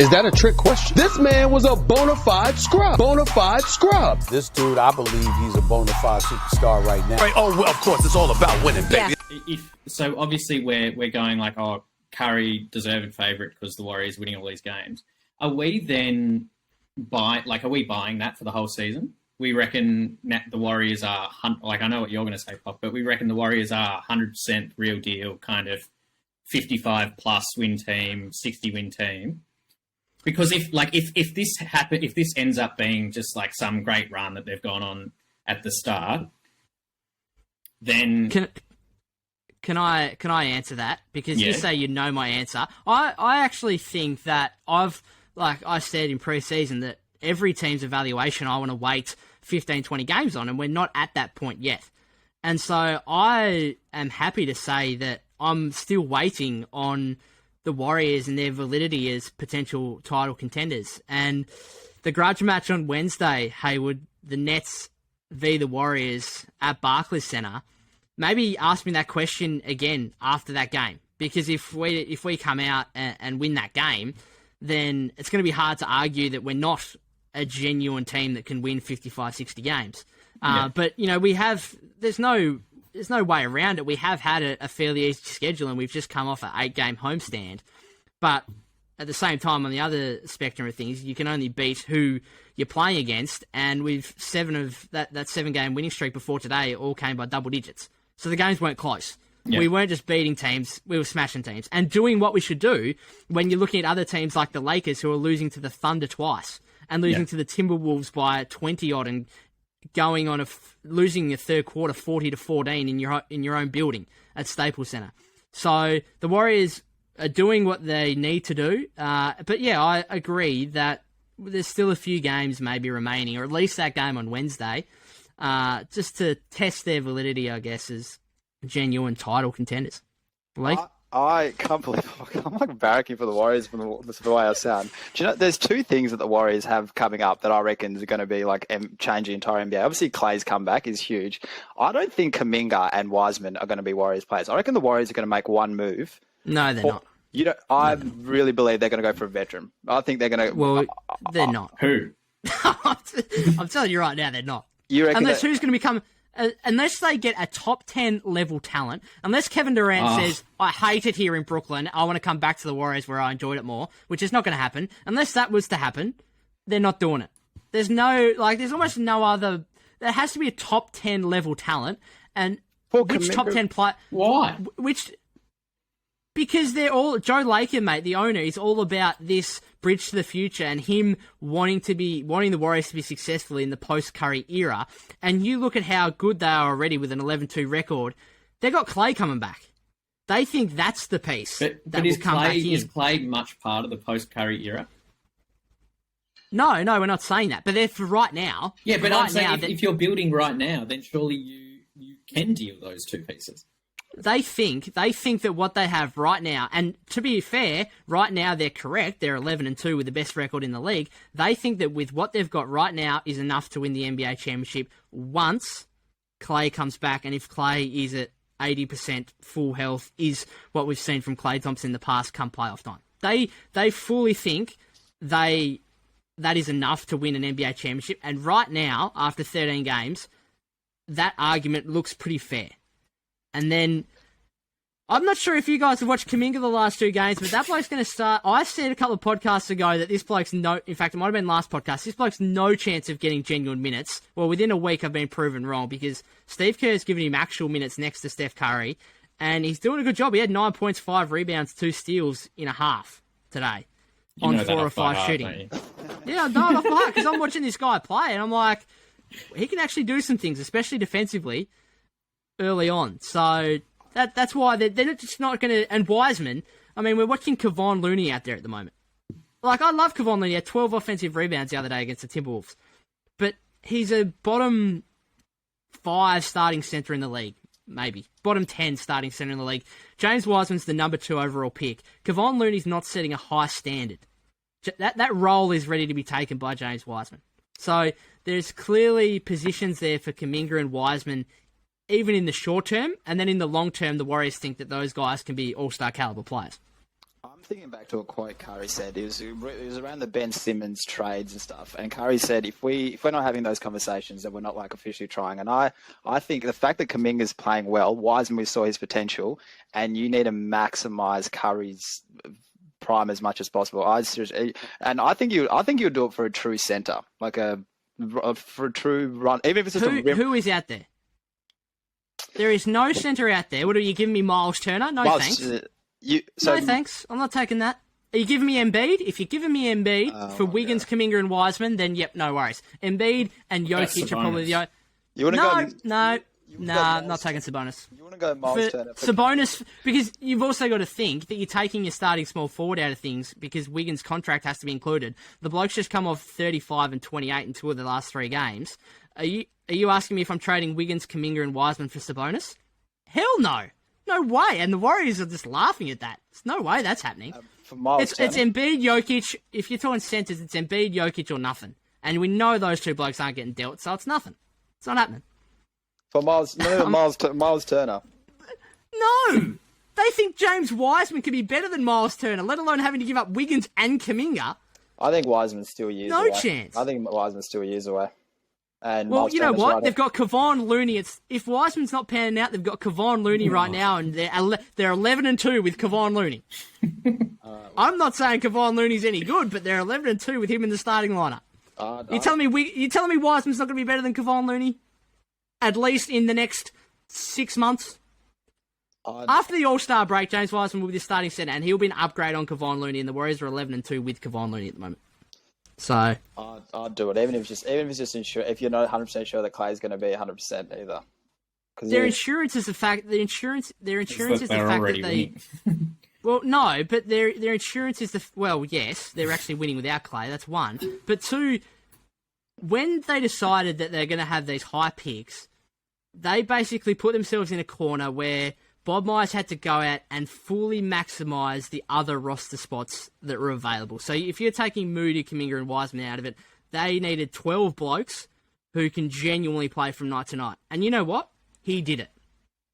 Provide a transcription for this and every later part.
Is that a trick question? This man was a bona fide scrub. Bona fide scrub. This dude, I believe he's a bona fide superstar right now. Right. Oh, well, of course, it's all about winning, baby. So obviously we're going like, oh, Curry deserved favourite because the Warriors winning all these games. Are we then are we buying that for the whole season? We reckon the Warriors are, like, I know what you're going to say, Pop, but we reckon the Warriors are 100% real deal, kind of 55 plus win team, 60 win team. Because if this ends up being just like some great run that they've gone on at the start, then can I answer that? Because Yeah. you say you know my answer. I actually think that like I said in pre-season, that every team's evaluation I want to wait 15, 20 games on, and we're not at that point yet. And so I am happy to say that I'm still waiting on the Warriors and their validity as potential title contenders. And the grudge match on Wednesday, Haywood, the Nets v the Warriors at Barclays Centre, maybe ask me that question again after that game. Because if we come out and win that game, then it's going to be hard to argue that we're not a genuine team that can win 55, 60 games. But, there's no way around it. We have had a fairly easy schedule, and we've just come off an 8-game homestand. But at the same time, on the other spectrum of things, you can only beat who you're playing against, and with that 7-game winning streak before today, it all came by double digits. So the games weren't close. Yeah. We weren't just beating teams, we were smashing teams. And doing what we should do when you're looking at other teams like the Lakers, who are losing to the Thunder twice, and losing to the Timberwolves by 20-odd, and going on losing the third quarter 40-14 in your own building at Staples Center. So the Warriors are doing what they need to do. But yeah, I agree that there's still a few games maybe remaining, or at least that game on Wednesday, just to test their validity, I guess, as genuine title contenders. Blake? I can't believe I'm like barracking for the Warriors from the way I sound. Do you know, there's two things that the Warriors have coming up that I reckon is going to be like change the entire NBA. Obviously, Clay's comeback is huge. I don't think Kuminga and Wiseman are going to be Warriors players. I reckon the Warriors are going to make one move. No, they're not. I really believe they're going to go for a veteran. I think they're going to. Well, they're not. Who? I'm telling you right now, they're not. You reckon unless who's going to become? Unless they get a top 10 level talent, unless Kevin Durant says, I hate it here in Brooklyn, I want to come back to the Warriors where I enjoyed it more, which is not going to happen. Unless that was to happen, they're not doing it. There's almost no other. There has to be a top 10 level talent, and which top 10 player? Why? Because they're all Joe Laker, mate. The owner is all about this bridge to the future and him wanting the Warriors to be successful in the post-Curry era. And you look at how good they are already with an 11-2 record. They got Clay coming back. They think that's the piece that will come back in. Is Clay much part of the post-Curry era? No, we're not saying that. But they're for right now. Yeah, but right I'm saying if you're building right now, then surely you can deal those two pieces. They think that what they have right now, and to be fair, right now they're correct. They're 11-2 with the best record in the league. They think that with what they've got right now is enough to win the NBA championship once Clay comes back, and if Clay is at 80% full health, is what we've seen from Klay Thompson in the past come playoff time. They fully think that is enough to win an NBA championship, and right now, after 13 games, that argument looks pretty fair. And then, I'm not sure if you guys have watched Kuminga the last two games, but that bloke's going to start. I said a couple of podcasts ago that this bloke's in fact, it might have been last podcast, this bloke's no chance of getting genuine minutes. Well, within a week, I've been proven wrong because Steve Kerr's given him actual minutes next to Steph Curry, and he's doing a good job. He had 9 points, 5 rebounds, 2 steals in a half today on 4 or 5 shooting. Yeah, no, off my heart, because I'm watching this guy play, and I'm like, he can actually do some things, especially defensively, early on. So that's why they're just not going to... And Wiseman, I mean, we're watching Kevon Looney out there at the moment. Like, I love Kevon Looney. He had 12 offensive rebounds the other day against the Timberwolves. But he's a bottom 5 starting center in the league, maybe. Bottom 10 starting center in the league. James Wiseman's the number 2 overall pick. Kevon Looney's not setting a high standard. That role is ready to be taken by James Wiseman. So there's clearly positions there for Kuminga and Wiseman, even in the short term, and then in the long term, the Warriors think that those guys can be all-star caliber players. thinking back to a quote Curry said. It was around the Ben Simmons trades and stuff. And Curry said, if we're not having those conversations, then we're not like officially trying. And I think the fact that Kuminga's playing well, Wiseman, we saw his potential, and you need to maximise Curry's prime as much as possible. I think you'll do it for a true centre, like for a true run, even if it's just a rim. Who is out there? There is no centre out there. What are you giving me, Miles Turner? No thanks. No thanks. I'm not taking that. Are you giving me Embiid? If you're giving me Embiid for Wiggins, Kuminga, and Wiseman, then yep, no worries. Embiid and Jokic are probably the. You want to go? I'm not taking Sabonis. You want to go Miles Turner? Sabonis, because you've also got to think that you're taking your starting small forward out of things because Wiggins' contract has to be included. The bloke's just come off 35 and 28 in 2 of the last 3 games. Are you asking me if I'm trading Wiggins, Kuminga, and Wiseman for Sabonis? Hell no. No way. And the Warriors are just laughing at that. There's no way that's happening. For Miles it's Embiid, Jokic. If you're talking centers, it's Embiid, Jokic, or nothing. And we know those 2 blokes aren't getting dealt, so it's nothing. It's not happening. For Miles Turner. No! They think James Wiseman could be better than Miles Turner, let alone having to give up Wiggins and Kuminga. I think Wiseman's still years away. No chance. I think Wiseman's still years away. And well, Miles you know Turner's what? right They've got Kevon Looney. If Wiseman's not panning out, they've got Kevon Looney right now, and they're 11 and 2 with Kevon Looney. I'm not saying Kevon Looney's any good, but they're 11 and 2 with him in the starting lineup. You telling me Wiseman's not going to be better than Kevon Looney? At least in the next 6 months? After the All-Star break, James Wiseman will be the starting centre, and he'll be an upgrade on Kevon Looney, and the Warriors are 11 and 2 with Kevon Looney at the moment. So I'd do it, even if it's just ensure if you're not 100% sure that Clay's going to be 100% either. Their insurance is the fact. Their insurance is the fact that they. Winning. Well, no, but their insurance is yes, they're actually winning without Clay. That's one, but 2, when they decided that they're going to have these high picks, they basically put themselves in a corner where Bob Myers had to go out and fully maximise the other roster spots that were available. So if you're taking Moody, Kuminga, and Wiseman out of it, they needed 12 blokes who can genuinely play from night to night. And you know what? He did it.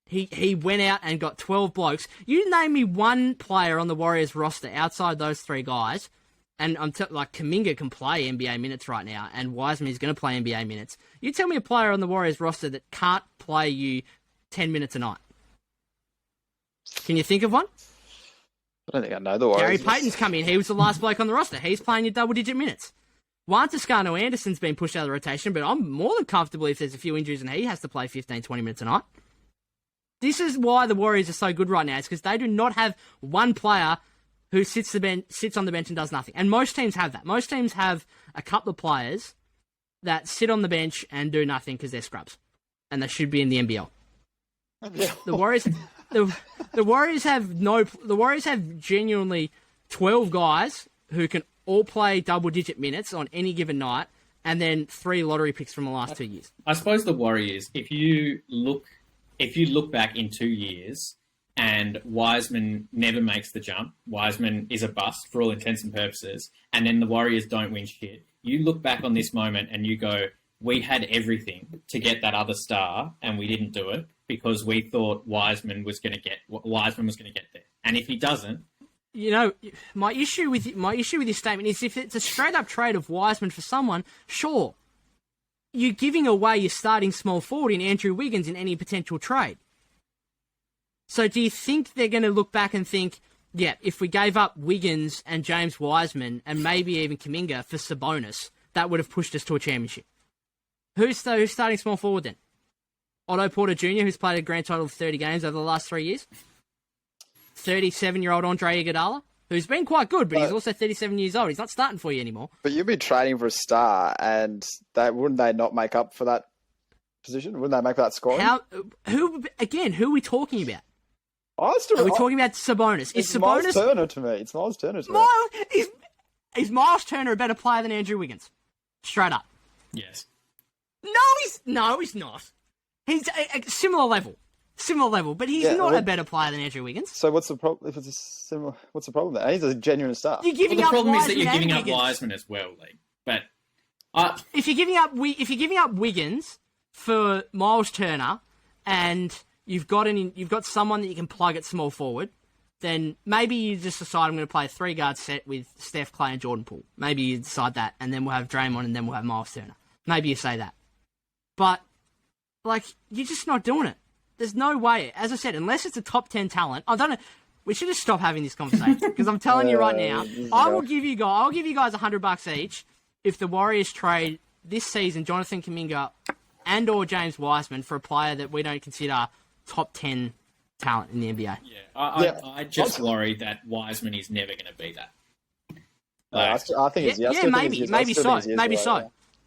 He went out and got 12 blokes. You name me one player on the Warriors roster outside those 3 guys, and Kuminga can play NBA minutes right now, and Wiseman is going to play NBA minutes. You tell me a player on the Warriors roster that can't play you 10 minutes a night. Can you think of one? I don't think I know the Warriors. Gary Payton's come in. He was the last bloke on the roster. He's playing your double-digit minutes. Juan Toscano-Anderson's been pushed out of the rotation, but I'm more than comfortable if there's a few injuries and he has to play 15, 20 minutes a night. This is why the Warriors are so good right now. It's because they do not have one player who sits on the bench and does nothing. And most teams have that. Most teams have a couple of players that sit on the bench and do nothing because they're scrubs. And they should be in the NBL. The Warriors... The Warriors have genuinely 12 guys who can all play double-digit minutes on any given night, and then 3 lottery picks from the last 2 years. I suppose the Warriors, if you look back in 2 years and Wiseman never makes the jump, Wiseman is a bust for all intents and purposes, and then the Warriors don't win shit, you look back on this moment and you go, we had everything to get that other star and we didn't do it because we thought Wiseman was going to get there. And if he doesn't... You know, my issue with this statement is if it's a straight-up trade of Wiseman for someone, sure, you're giving away your starting small forward in Andrew Wiggins in any potential trade. So do you think they're going to look back and think, yeah, if we gave up Wiggins and James Wiseman and maybe even Kuminga for Sabonis, that would have pushed us to a championship? Who's starting small forward then? Otto Porter Jr., who's played a grand total of 30 games over the last 3 years? 37-year-old Andre Iguodala, who's been quite good, but he's also 37 years old. He's not starting for you anymore. But you've been trading for a star, and wouldn't they not make up for that position? Wouldn't they make that scoring? Who are we talking about? Are we talking about Sabonis? It's Miles Turner to me. It's Miles Turner to me. Is Miles Turner a better player than Andrew Wiggins? Straight up. Yes. No, he's not. He's a similar level, but he's not a better player than Andrew Wiggins. So what's the problem? If it's a similar, what's the problem there? He's a genuine star. The problem is that you're giving up Wiseman as well, Lee. But if you're giving up Wiggins for Miles Turner, and you've got someone that you can plug at small forward, then maybe you just decide I'm going to play a 3-guard set with Steph, Clay, and Jordan Poole. Maybe you decide that, and then we'll have Draymond, and then we'll have Miles Turner. Maybe you say that. But, like, you're just not doing it. There's no way. As I said, unless it's a top 10 talent, I don't know. We should just stop having this conversation because I'm telling you right now, I'll give you guys $100 each if the Warriors trade this season Jonathan Kuminga and or James Wiseman for a player that we don't consider top 10 talent in the NBA. Yeah, I just worry that Wiseman is never going to be that. I think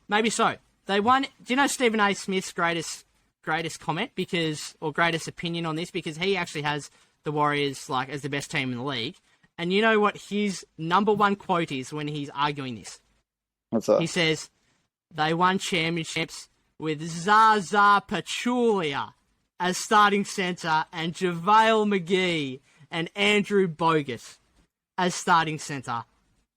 maybe so. They won. Do you know Stephen A. Smith's greatest comment or greatest opinion on this? Because he actually has the Warriors like as the best team in the league, and you know what his number one quote is when he's arguing this? What's that? He says they won championships with Zaza Pachulia as starting center and JaVale McGee and Andrew Bogut as starting center.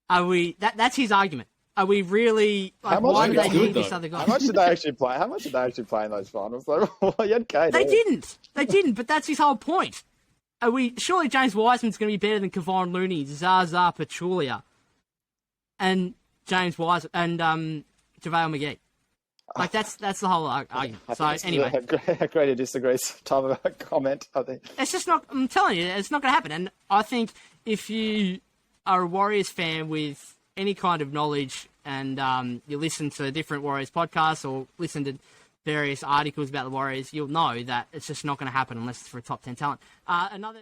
Are we? That's his argument. Are we really? Like, why do they need this other guy? How much did they actually play? How much did they actually play in those finals? Like, you had KD. They didn't. But that's his whole point. Are we? Surely James Wiseman's going to be better than Kevon Looney, Zaza Pachulia, and James Wiseman and JaVale McGee. Like that's the whole argument. So anyway, agree to disagree type of comment. I think it's just not. I'm telling you, it's not going to happen. And I think if you are a Warriors fan with any kind of knowledge and you listen to different Warriors podcasts or listen to various articles about the Warriors, you'll know that it's just not going to happen unless it's for a top 10 talent. Another